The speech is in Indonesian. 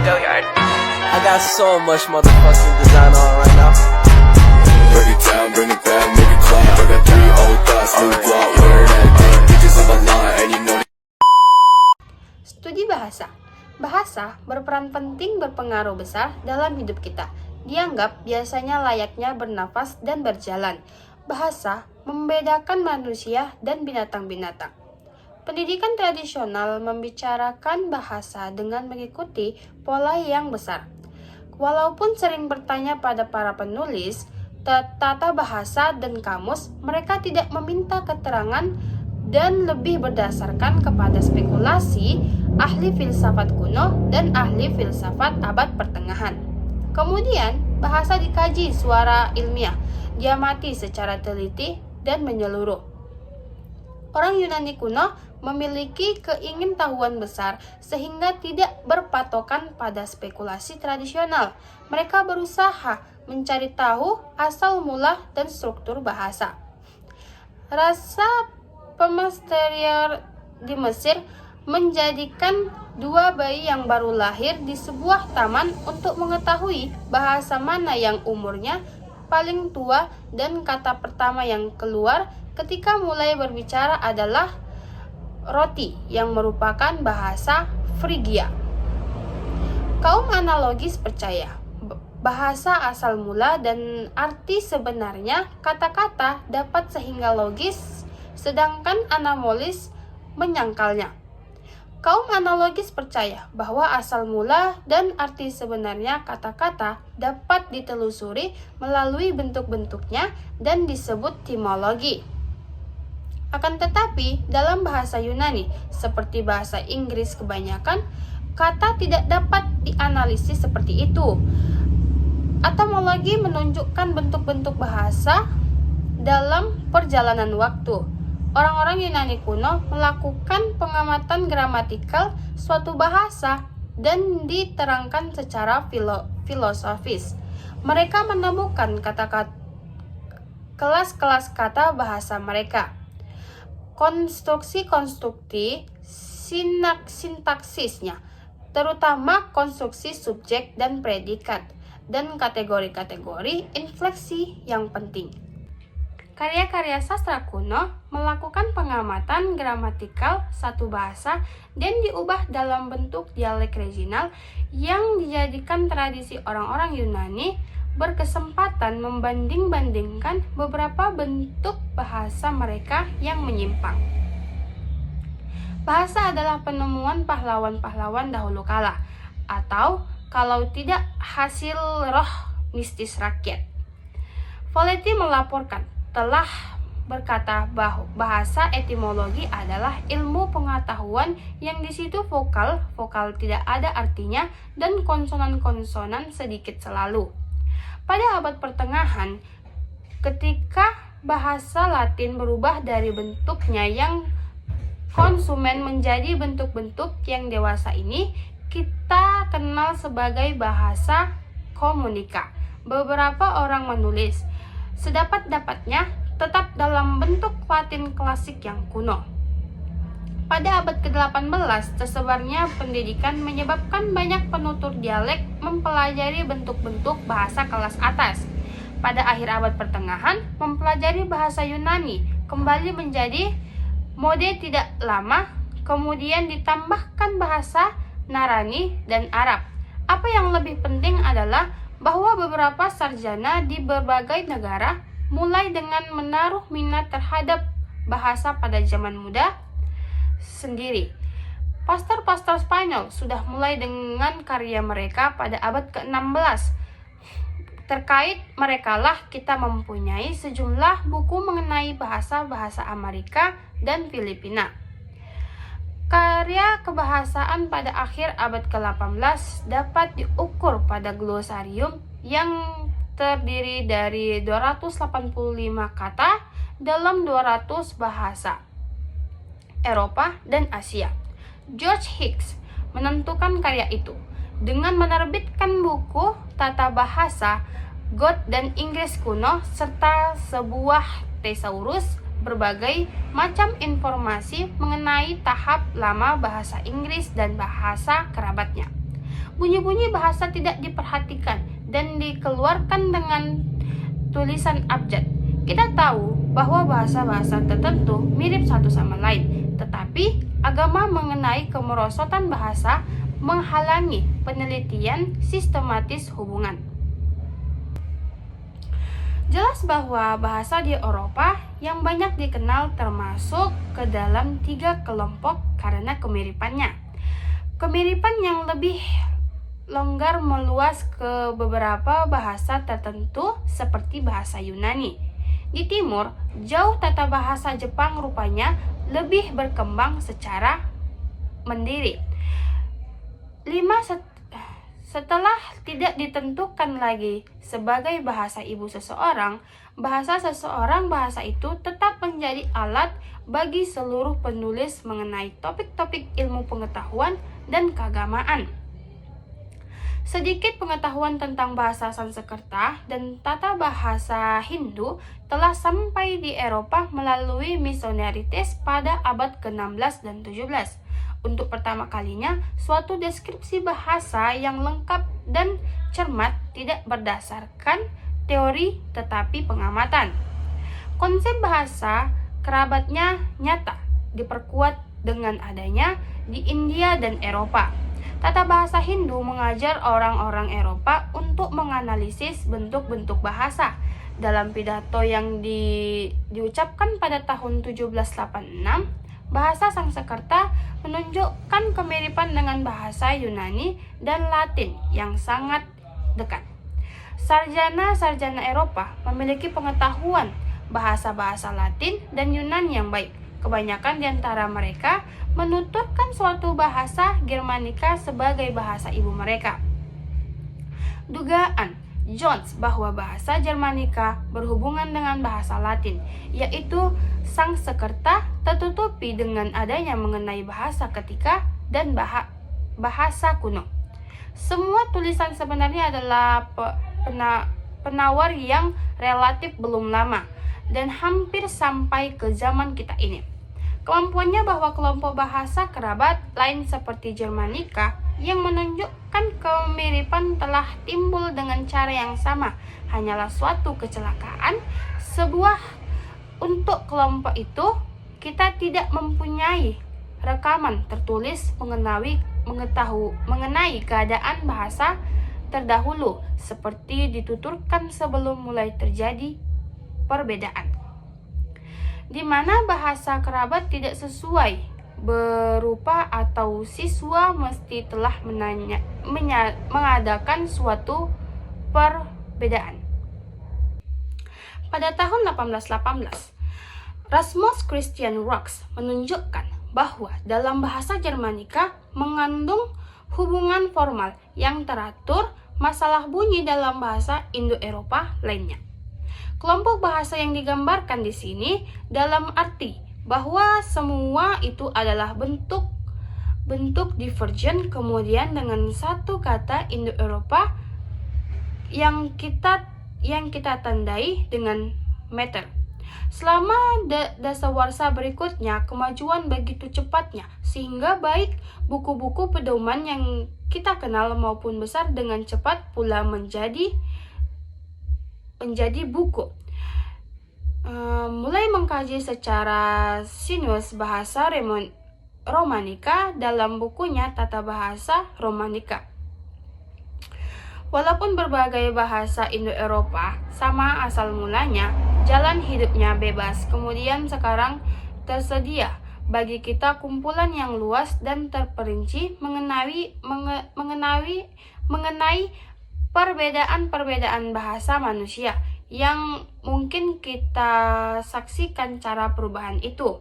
I got so much motherfucking design on right now. Break it down, bring it back, make it clap. I got 3 old thoughts, new block, wear that dick. Bitches on my line, and you know. Studi bahasa. Bahasa berperan penting berpengaruh besar dalam hidup kita. Dianggap biasanya layaknya bernafas dan berjalan. Bahasa membedakan manusia dan binatang-binatang. Pendidikan tradisional membicarakan bahasa dengan mengikuti pola yang besar. Walaupun sering bertanya pada para penulis, tata bahasa dan kamus, mereka tidak meminta keterangan dan lebih berdasarkan kepada spekulasi ahli filsafat kuno dan ahli filsafat abad pertengahan. Kemudian, bahasa dikaji secara ilmiah, diamati secara teliti dan menyeluruh. Orang Yunani kuno memiliki keingintahuan besar sehingga tidak berpatokan pada spekulasi tradisional. Mereka berusaha mencari tahu asal mula dan struktur bahasa. Rasa pemisterior di Mesir menjadikan 2 bayi yang baru lahir di sebuah taman untuk mengetahui bahasa mana yang umurnya paling tua, dan kata pertama yang keluar ketika mulai berbicara adalah roti, yang merupakan bahasa Frigia. Kaum analogis percaya bahasa asal mula dan arti sebenarnya kata-kata dapat sehingga logis, sedangkan anamnesis menyangkalnya. Kaum analogis percaya bahwa asal mula dan arti sebenarnya kata-kata dapat ditelusuri melalui bentuk-bentuknya dan disebut timologi. Akan tetapi, dalam bahasa Yunani, seperti bahasa Inggris kebanyakan, kata tidak dapat dianalisis seperti itu. Etimologi menunjukkan bentuk-bentuk bahasa dalam perjalanan waktu. Orang-orang Yunani kuno melakukan pengamatan gramatikal suatu bahasa dan diterangkan secara filosofis. Mereka menemukan kelas-kelas kata bahasa mereka. Konstruksi sintaksisnya, terutama konstruksi subjek dan predikat, dan kategori-kategori infleksi yang penting. Karya-karya sastra kuno melakukan pengamatan gramatikal satu bahasa dan diubah dalam bentuk dialek regional yang dijadikan tradisi orang-orang Yunani berkesempatan membanding-bandingkan beberapa bentuk bahasa mereka yang menyimpang. Bahasa adalah penemuan pahlawan-pahlawan dahulu kala, atau kalau tidak hasil roh mistis rakyat. Voleti melaporkan telah berkata bahwa bahasa etimologi adalah ilmu pengetahuan yang di situ vokal tidak ada artinya dan konsonan-konsonan sedikit selalu. Pada abad pertengahan, ketika bahasa Latin berubah dari bentuknya yang konsumen menjadi bentuk-bentuk yang dewasa ini, kita kenal sebagai bahasa komunika. Beberapa orang menulis, sedapat-dapatnya tetap dalam bentuk Latin klasik yang kuno. Pada abad ke-18, tersebarnya pendidikan menyebabkan banyak penutur dialek mempelajari bentuk-bentuk bahasa kelas atas. Pada akhir abad pertengahan, mempelajari bahasa Yunani kembali menjadi mode tidak lama, kemudian ditambahkan bahasa Narani dan Arab. Apa yang lebih penting adalah bahwa beberapa sarjana di berbagai negara mulai dengan menaruh minat terhadap bahasa pada zaman muda sendiri. Pastor-pastor Spanyol sudah mulai dengan karya mereka pada abad ke-16. Terkait merekalah kita mempunyai sejumlah buku mengenai bahasa-bahasa Amerika dan Filipina. Karya kebahasaan pada akhir abad ke-18 dapat diukur pada glosarium yang terdiri dari 285 kata dalam 200 bahasa Eropa dan Asia. George Hicks menentukan karya itu dengan menerbitkan buku Tata Bahasa Got dan Inggris Kuno serta sebuah thesaurus berbagai macam informasi mengenai tahap lama bahasa Inggris dan bahasa kerabatnya. Bunyi-bunyi bahasa tidak diperhatikan dan dikeluarkan dengan tulisan abjad. Kita tahu bahwa bahasa-bahasa tertentu mirip satu sama lain, tetapi agama mengenai kemerosotan bahasa menghalangi penelitian sistematis hubungan. Jelas bahwa bahasa di Eropa yang banyak dikenal termasuk ke dalam 3 kelompok karena kemiripannya. Kemiripan yang lebih longgar meluas ke beberapa bahasa tertentu seperti bahasa Yunani. Di timur, jauh tata bahasa Jepang rupanya lebih berkembang secara mandiri. 5. Setelah tidak ditentukan lagi sebagai bahasa ibu seseorang, bahasa itu tetap menjadi alat bagi seluruh penulis mengenai topik-topik ilmu pengetahuan dan keagamaan. Sedikit pengetahuan tentang bahasa Sanskerta dan tata bahasa Hindu telah sampai di Eropa melalui misioneritis pada abad ke-16 dan 17. Untuk pertama kalinya, suatu deskripsi bahasa yang lengkap dan cermat tidak berdasarkan teori tetapi pengamatan. Konsep bahasa kerabatnya nyata diperkuat dengan adanya di India dan Eropa. Tata bahasa Hindu mengajar orang-orang Eropa untuk menganalisis bentuk-bentuk bahasa. Dalam pidato yang diucapkan pada tahun 1786, bahasa Sanskerta menunjukkan kemiripan dengan bahasa Yunani dan Latin yang sangat dekat. Sarjana-sarjana Eropa memiliki pengetahuan bahasa-bahasa Latin dan Yunani yang baik. Kebanyakan di antara mereka menuturkan suatu bahasa Germanika sebagai bahasa ibu mereka. Dugaan Jones bahwa bahasa Germanika berhubungan dengan bahasa Latin, yaitu Sanskerta, tertutupi dengan adanya mengenai bahasa ketika dan bahasa kuno. Semua tulisan sebenarnya adalah penawar yang relatif belum lama dan hampir sampai ke zaman kita ini. Kemampuannya bahwa kelompok bahasa kerabat lain seperti Germanika yang menunjukkan kemiripan telah timbul dengan cara yang sama hanyalah suatu kecelakaan. Untuk kelompok itu, kita tidak mempunyai rekaman tertulis mengenai keadaan bahasa terdahulu seperti dituturkan sebelum mulai terjadi perbedaan, di mana bahasa kerabat tidak sesuai berupa atau siswa mesti telah mengadakan suatu perbedaan. Pada tahun 1818, Rasmus Christian Rux menunjukkan bahwa dalam bahasa Germanika mengandung hubungan formal yang teratur masalah bunyi dalam bahasa Indo-Eropa lainnya. Kelompok bahasa yang digambarkan di sini dalam arti bahwa semua itu adalah bentuk divergen, kemudian dengan satu kata Indo-Eropa yang kita tandai dengan meter. Selama dasawarsa berikutnya, kemajuan begitu cepatnya sehingga baik buku-buku pedoman yang kita kenal maupun besar dengan cepat pula menjadi buku. Mulai mengkaji secara sinus bahasa Romanika dalam bukunya Tata Bahasa Romanika. Walaupun berbagai bahasa Indo-Eropa sama asal mulanya, jalan hidupnya bebas. Kemudian sekarang tersedia bagi kita kumpulan yang luas dan terperinci mengenai perbedaan-perbedaan bahasa manusia yang mungkin kita saksikan cara perubahan itu.